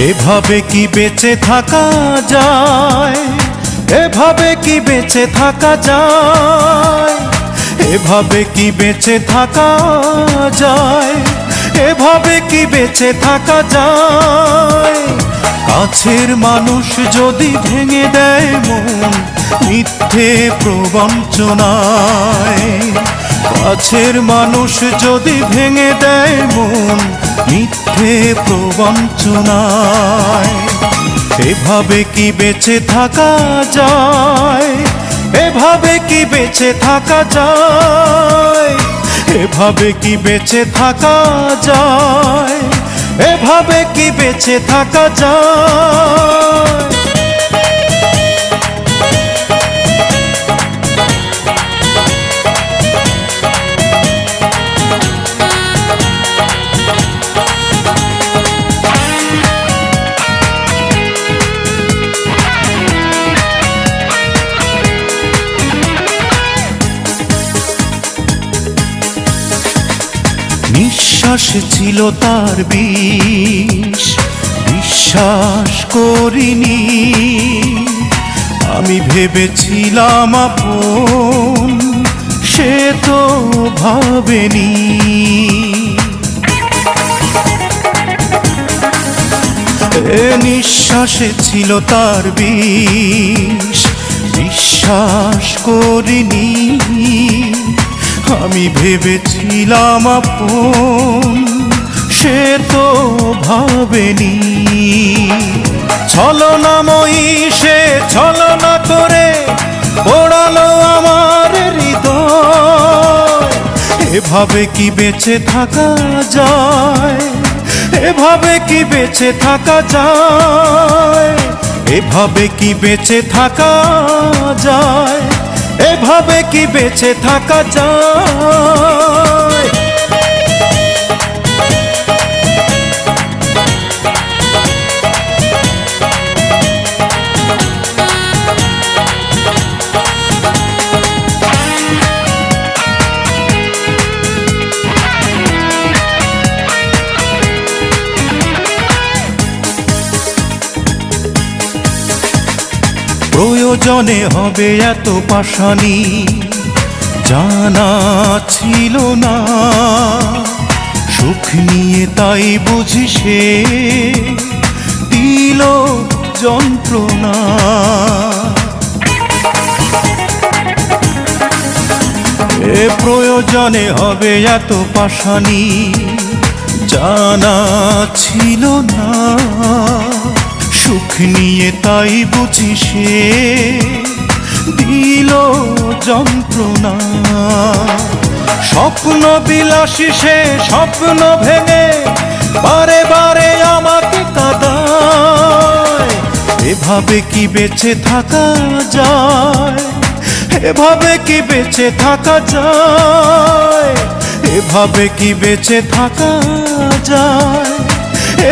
এভাবে কি বেঁচে থাকা যায়, এভাবে কি বেঁচে থাকা যায়, এভাবে কি বেঁচে থাকা যায়, এভাবে কি বেঁচে থাকা যায়। কাছের মানুষ যদি ভেঙে দেয় মন মিথ্যে প্রবঞ্চনায়, কাছের মানুষ যদি ভেঙে দেয় মন মিথ্যে প্রবঞ্চনায়। এভাবে কি বেঁচে থাকা যায়, এভাবে কি বেঁচে থাকা যায়, এভাবে কি বেঁচে থাকা যায়, এভাবে কি বেঁচে থাকা যায়। নিঃশ্বাসে ছিল তার বিষ, বিশ্বাস করিনি, আমি ভেবেছিলাম আপন, সে তো ভাবেনি। নিঃশ্বাসে ছিল তার বিষ, বিশ্বাস করিনি, আমি ভেবেছিলাম আপন, সে তো ভাবেনি। ছলনাময়ী সে ছলনা করে পোড়ালো আমার হৃদয়। এভাবে কি বেঁচে থাকা যায়, এভাবে কি বেঁচে থাকা যায়, এভাবে কি বেঁচে থাকা যায়, এভাবে কি বেঁচে থাকা যায়। প্রয়োজনে হবে এত পাশানি জানা ছিল না, সুখ নিয়ে তাই বুঝি সে দিল যন্ত্রণা। প্রয়োজনে হবে এত পাশানি জানা ছিল না, সুখ নিয়ে তাই বুঝি সে দিল যন্ত্রণা। স্বপ্ন বিলাসী সে স্বপ্ন ভেঙে বারে বারে আমাকে কাঁদায়। এভাবে কি বেঁচে থাকা যায়, এভাবে কি বেঁচে থাকা যায়, এভাবে কি বেঁচে থাকা যায়,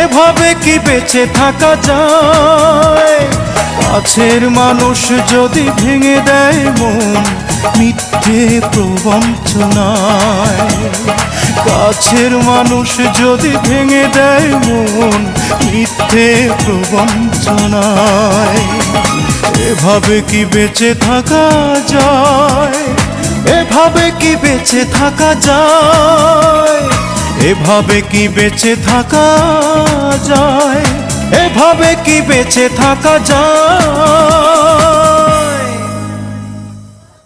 এভাবে কি বেঁচে থাকা যায়। কাছের মানুষ যদি ভেঙে দেয় মন মিথ্যে প্রবঞ্চনায়, কাছের মানুষ যদি ভেঙে দেয় মন মিথ্যে প্রবঞ্চনায়। এভাবে কি বেঁচে থাকা যায়, এভাবে কি বেঁচে থাকা যায়, এভাবে কি বেঁচে থাকা যায়, এভাবে কি বেঁচে থাকা যায়।